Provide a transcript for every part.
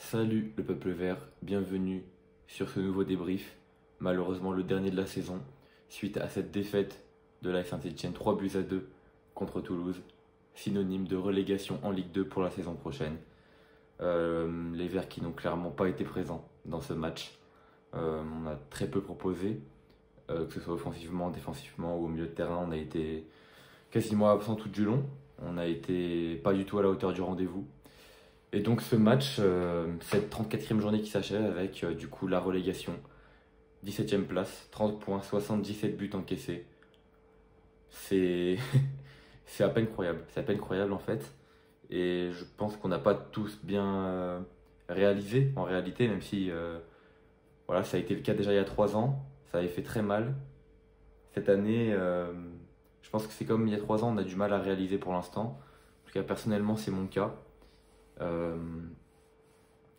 Salut le peuple vert, bienvenue sur ce nouveau débrief, malheureusement le dernier de la saison, suite à cette défaite de l'AS Saint-Étienne 3-2 contre Toulouse, synonyme de relégation en Ligue 2 pour la saison prochaine. Les Verts qui n'ont clairement pas été présents dans ce match. On a très peu proposé, que ce soit offensivement, défensivement ou au milieu de terrain. On a été quasiment absent tout du long. On n'a été pas du tout à la hauteur du rendez-vous. Et donc ce match, cette 34e journée qui s'achève avec du coup la relégation, 17e place, 30 points, 77 buts encaissés. C'est c'est à peine croyable, c'est à peine croyable en fait. Et je pense qu'on n'a pas tous bien réalisé en réalité, même si voilà, ça a été le cas déjà il y a 3 ans, ça avait fait très mal. Cette année, je pense que c'est comme il y a 3 ans, on a du mal à réaliser pour l'instant. En tout cas personnellement c'est mon cas. Euh,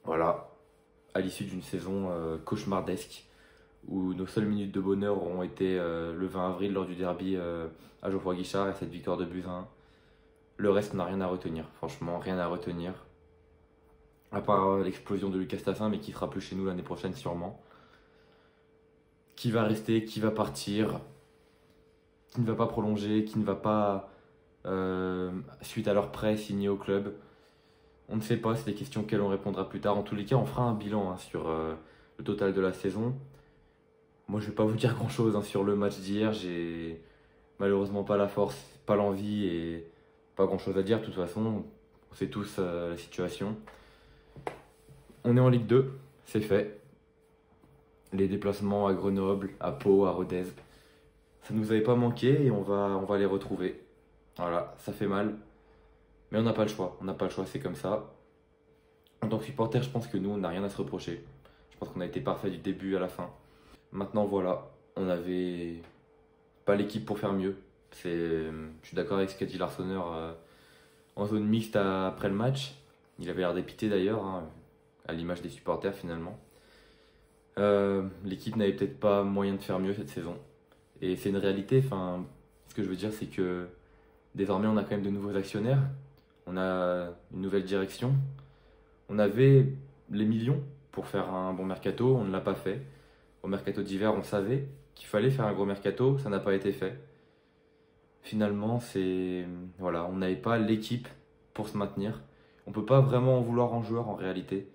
Voilà, à l'issue d'une saison cauchemardesque où nos seules minutes de bonheur auront été le 20 avril lors du derby à Geoffroy Guichard et cette victoire de buts 1. Le reste, on n'a rien à retenir, franchement, rien à retenir. À part l'explosion de Lucas Tassin, mais qui sera plus chez nous l'année prochaine sûrement. Qui va rester, qui va partir, qui ne va pas prolonger, qui ne va pas, suite à leur prêt, signer au club. On ne sait pas, c'est des questions auxquelles on répondra plus tard. En tous les cas, on fera un bilan sur le total de la saison. Moi, je vais pas vous dire grand-chose sur le match d'hier. J'ai malheureusement pas la force, pas l'envie et pas grand-chose à dire. De toute façon, on sait tous la situation. On est en Ligue 2, c'est fait. Les déplacements à Grenoble, à Pau, à Rodez, ça nous avait pas manqué et on va les retrouver. Voilà, ça fait mal, mais on n'a pas le choix. On n'a pas le choix, c'est comme ça. En tant que supporter, je pense que nous, on n'a rien à se reprocher. Je pense qu'on a été parfait du début à la fin. Maintenant, voilà, on n'avait pas l'équipe pour faire mieux. Je suis d'accord avec ce qu'a dit l'Arseneur en zone mixte après le match. Il avait l'air dépité d'ailleurs, hein, à l'image des supporters finalement. L'équipe n'avait peut-être pas moyen de faire mieux cette saison. Et c'est une réalité. Enfin, ce que je veux dire, c'est que désormais, on a quand même de nouveaux actionnaires. On a une nouvelle direction. On avait les millions pour faire un bon mercato, on ne l'a pas fait. Au mercato d'hiver, on savait qu'il fallait faire un gros mercato, ça n'a pas été fait. Finalement, voilà, on n'avait pas l'équipe pour se maintenir. On peut pas vraiment en vouloir en joueurs en réalité.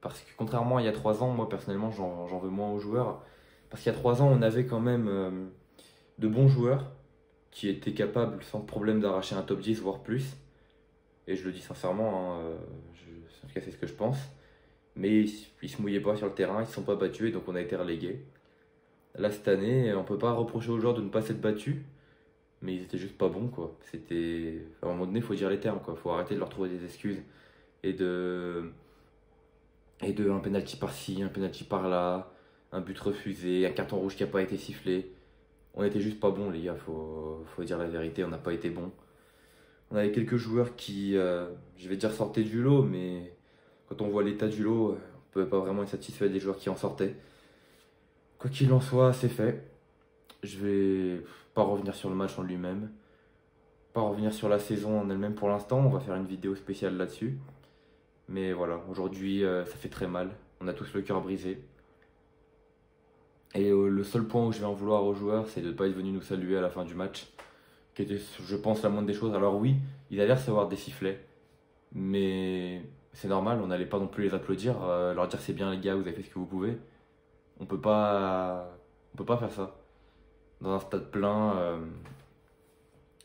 Parce que contrairement à il y a 3 ans, moi personnellement, j'en veux moins aux joueurs. Parce qu'il y a 3 ans, on avait quand même de bons joueurs qui étaient capables sans problème d'arracher un top 10, voire plus. Et je le dis sincèrement, hein, en tout cas c'est ce que je pense. Mais ils se mouillaient pas sur le terrain, ils ne se sont pas battus et donc on a été relégués. Là cette année, on peut pas reprocher aux joueurs de ne pas s'être battus, mais ils étaient juste pas bons quoi. À un moment donné, il faut dire les termes quoi. Faut arrêter de leur trouver des excuses et de un penalty par-ci, un penalty par-là, un but refusé, un carton rouge qui n'a pas été sifflé. On était juste pas bons les gars, faut dire la vérité, on n'a pas été bons. On avait quelques joueurs qui, je vais dire sortaient du lot, mais quand on voit l'état du lot, on ne peut pas vraiment être satisfait des joueurs qui en sortaient. Quoi qu'il en soit, c'est fait. Je vais pas revenir sur le match en lui-même, pas revenir sur la saison en elle-même pour l'instant. On va faire une vidéo spéciale là-dessus. Mais voilà, aujourd'hui, ça fait très mal. On a tous le cœur brisé. Et le seul point où je vais en vouloir aux joueurs, c'est de ne pas être venu nous saluer à la fin du match, qui était, je pense, la moindre des choses. Alors oui, ils allaient recevoir des sifflets, mais c'est normal, on n'allait pas non plus les applaudir, leur dire c'est bien les gars, vous avez fait ce que vous pouvez. On peut pas faire ça. Dans un stade plein,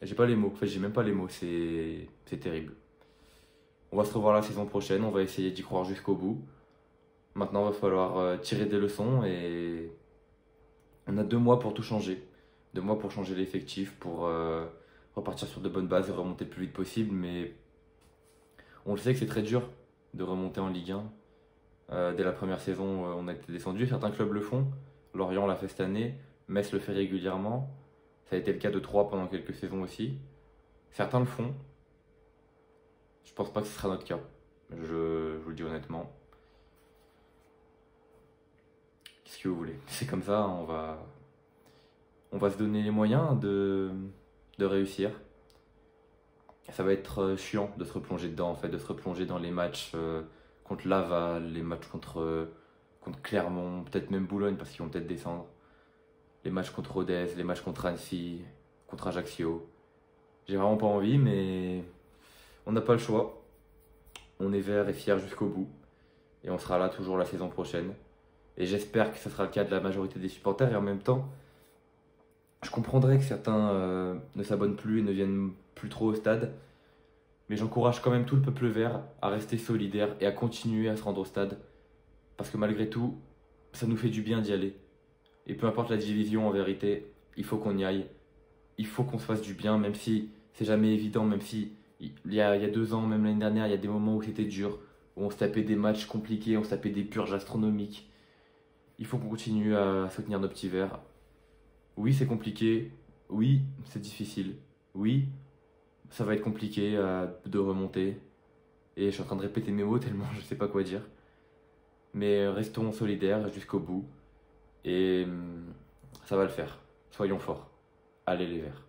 j'ai pas les mots, en fait j'ai même pas les mots, c'est terrible. On va se revoir la saison prochaine, on va essayer d'y croire jusqu'au bout. Maintenant, il va falloir tirer des leçons et on a 2 mois pour tout changer. 2 mois pour changer l'effectif, pour repartir sur de bonnes bases et remonter le plus vite possible. Mais on le sait que c'est très dur de remonter en Ligue 1. Dès la première saison, on a été descendu. Certains clubs le font. Lorient l'a fait cette année. Metz le fait régulièrement. Ça a été le cas de Troyes pendant quelques saisons aussi. Certains le font. Je pense pas que ce sera notre cas. Je vous le dis honnêtement. Qu'est-ce que vous voulez? C'est comme ça, hein, on va se donner les moyens de réussir. Ça va être chiant de se replonger dedans, en fait, de se replonger dans les matchs contre Laval, les matchs contre Clermont, peut-être même Boulogne parce qu'ils vont peut-être descendre. Les matchs contre Rodez, les matchs contre Annecy, contre Ajaccio. J'ai vraiment pas envie, mais on n'a pas le choix. On est vert et fier jusqu'au bout. Et on sera là toujours la saison prochaine. Et j'espère que ce sera le cas de la majorité des supporters. Et en même temps, je comprendrais que certains ne s'abonnent plus et ne viennent plus trop au stade. Mais j'encourage quand même tout le peuple vert à rester solidaire et à continuer à se rendre au stade. Parce que malgré tout, ça nous fait du bien d'y aller. Et peu importe la division, en vérité, il faut qu'on y aille. Il faut qu'on se fasse du bien, même si c'est jamais évident, même si il y a 2 ans, même l'année dernière, il y a des moments où c'était dur, où on se tapait des matchs compliqués, on se tapait des purges astronomiques. Il faut qu'on continue à soutenir nos petits verts. Oui, c'est compliqué. Oui, c'est difficile. Oui, ça va être compliqué de remonter. Et je suis en train de répéter mes mots tellement je ne sais pas quoi dire. Mais restons solidaires jusqu'au bout. Et ça va le faire. Soyons forts. Allez les Verts.